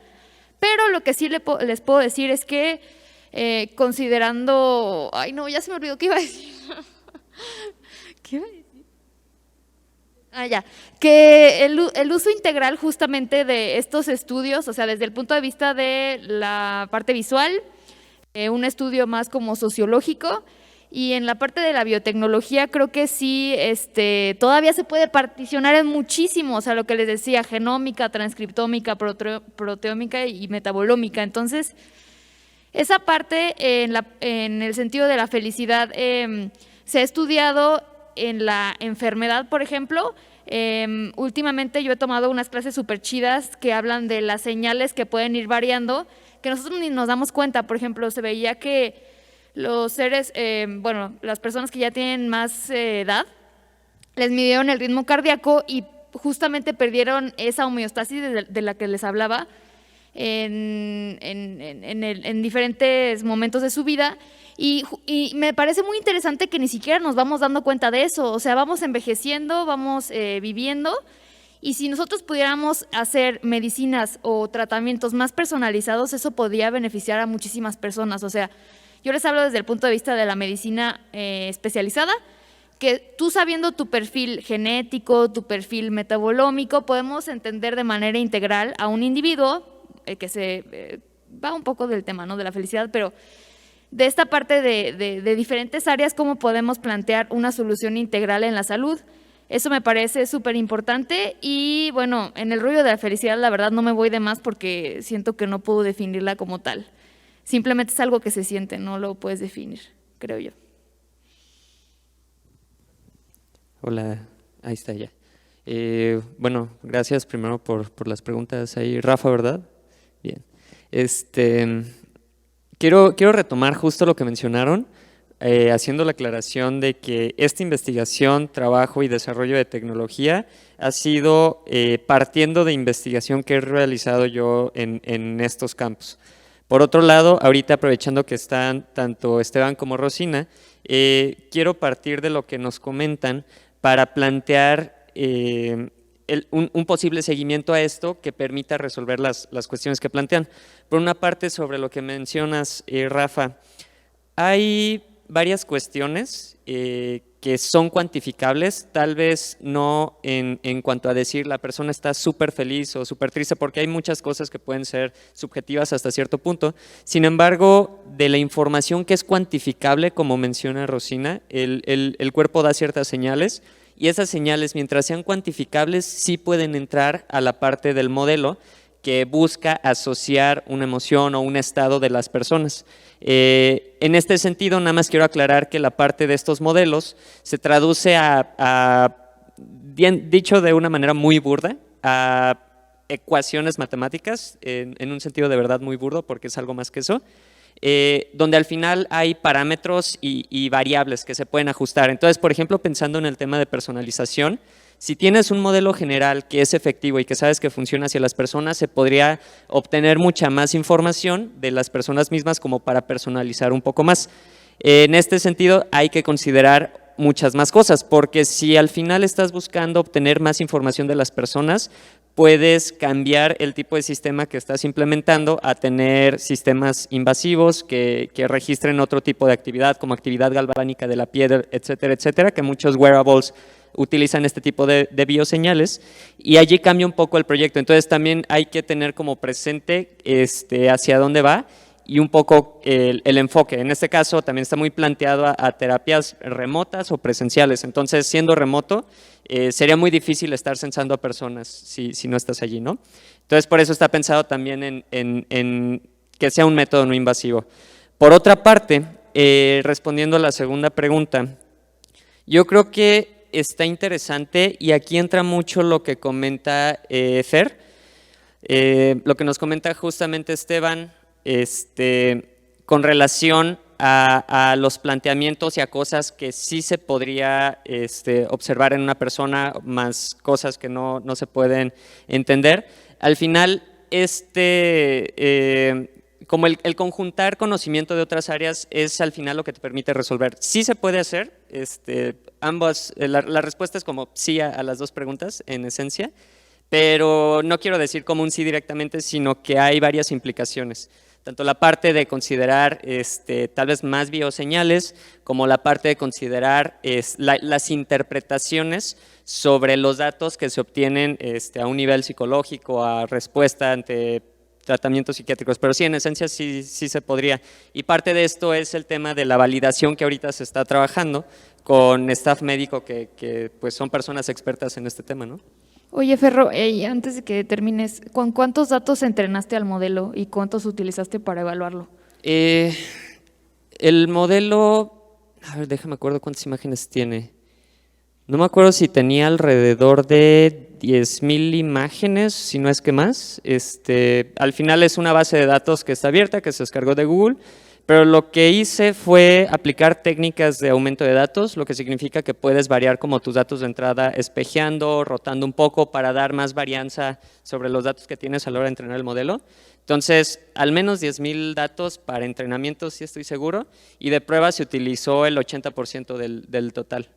pero lo que sí les puedo decir es que considerando, ay no, ya se me olvidó qué iba a decir, ¿qué iba a decir? Ya, que el uso integral justamente de estos estudios, o sea, desde el punto de vista de la parte visual, un estudio más como sociológico, y en la parte de la biotecnología creo que sí, todavía se puede particionar en muchísimo, o sea, lo que les decía, genómica, transcriptómica, proteómica y metabolómica. Entonces, esa parte en el sentido de la felicidad se ha estudiado en la enfermedad, por ejemplo. Últimamente yo he tomado unas clases súper chidas que hablan de las señales que pueden ir variando, que nosotros ni nos damos cuenta. Por ejemplo, se veía que los seres, las personas que ya tienen más edad, les midieron el ritmo cardíaco y justamente perdieron esa homeostasis de la que les hablaba en diferentes momentos de su vida. Y me parece muy interesante que ni siquiera nos vamos dando cuenta de eso, o sea, vamos envejeciendo, vamos viviendo. Y si nosotros pudiéramos hacer medicinas o tratamientos más personalizados, eso podría beneficiar a muchísimas personas. O sea, yo les hablo desde el punto de vista de la medicina especializada, que tú sabiendo tu perfil genético, tu perfil metabolómico, podemos entender de manera integral a un individuo, que se va un poco del tema, ¿no?, de la felicidad, pero de esta parte de diferentes áreas, cómo podemos plantear una solución integral en la salud. Eso me parece súper importante y bueno, en el rollo de la felicidad la verdad no me voy de más porque siento que no puedo definirla como tal. Simplemente es algo que se siente, no lo puedes definir, creo yo. Hola, ahí está ya. Bueno, gracias primero por las preguntas ahí. Rafa, ¿verdad? Bien. Quiero retomar justo lo que mencionaron, haciendo la aclaración de que esta investigación, trabajo y desarrollo de tecnología ha sido partiendo de investigación que he realizado yo en estos campos. Por otro lado, ahorita aprovechando que están tanto Esteban como Rosina, quiero partir de lo que nos comentan para plantear un posible seguimiento a esto que permita resolver las cuestiones que plantean. Por una parte, sobre lo que mencionas, Rafa, hay varias cuestiones que son cuantificables, tal vez no en cuanto a decir la persona está súper feliz o súper triste, porque hay muchas cosas que pueden ser subjetivas hasta cierto punto. Sin embargo, de la información que es cuantificable, como menciona Rosina, el cuerpo da ciertas señales y esas señales, mientras sean cuantificables, sí pueden entrar a la parte del modelo que busca asociar una emoción o un estado de las personas. En este sentido, nada más quiero aclarar que la parte de estos modelos se traduce dicho de una manera muy burda, a ecuaciones matemáticas, en un sentido de verdad muy burdo, porque es algo más que eso, donde al final hay parámetros y variables que se pueden ajustar. Entonces, por ejemplo, pensando en el tema de personalización, si tienes un modelo general que es efectivo y que sabes que funciona hacia las personas, se podría obtener mucha más información de las personas mismas como para personalizar un poco más. En este sentido, hay que considerar muchas más cosas, porque si al final estás buscando obtener más información de las personas, puedes cambiar el tipo de sistema que estás implementando a tener sistemas invasivos que registren otro tipo de actividad, como actividad galvánica de la piel, etcétera, etcétera, que muchos wearables utilizan este tipo de bioseñales, y allí cambia un poco el proyecto. Entonces también hay que tener como presente hacia dónde va y un poco el enfoque. En este caso también está muy planteado a terapias remotas o presenciales. Entonces, siendo remoto, sería muy difícil estar censando a personas si no estás allí, ¿no? Entonces, por eso está pensado también en que sea un método no invasivo. Por otra parte, respondiendo a la segunda pregunta, yo creo que está interesante, y aquí entra mucho lo que comenta Fer, lo que nos comenta justamente Esteban, con relación a los planteamientos y a cosas que sí se podría observar en una persona, más cosas que no se pueden entender. Al final, como el conjuntar conocimiento de otras áreas es al final lo que te permite resolver. Sí se puede hacer, ambas, la respuesta es como sí a las dos preguntas en esencia, pero no quiero decir como un sí directamente, sino que hay varias implicaciones. Tanto la parte de considerar tal vez más bioseñales, como la parte de considerar las interpretaciones sobre los datos que se obtienen a un nivel psicológico, a respuesta ante tratamientos psiquiátricos. Pero sí, en esencia sí se podría. Y parte de esto es el tema de la validación que ahorita se está trabajando con staff médico que pues son personas expertas en este tema, ¿no? Oye, Ferro, antes de que termines, ¿con cuántos datos entrenaste al modelo y cuántos utilizaste para evaluarlo? El modelo, a ver, déjame acuerdo cuántas imágenes tiene. No me acuerdo si tenía alrededor de 10,000 imágenes, si no es que más. Al final es una base de datos que está abierta, que se descargó de Google, pero lo que hice fue aplicar técnicas de aumento de datos, lo que significa que puedes variar como tus datos de entrada espejeando, rotando un poco para dar más varianza sobre los datos que tienes a la hora de entrenar el modelo. Entonces, al menos 10,000 datos para entrenamiento, sí estoy seguro, y de prueba se utilizó el 80% del total.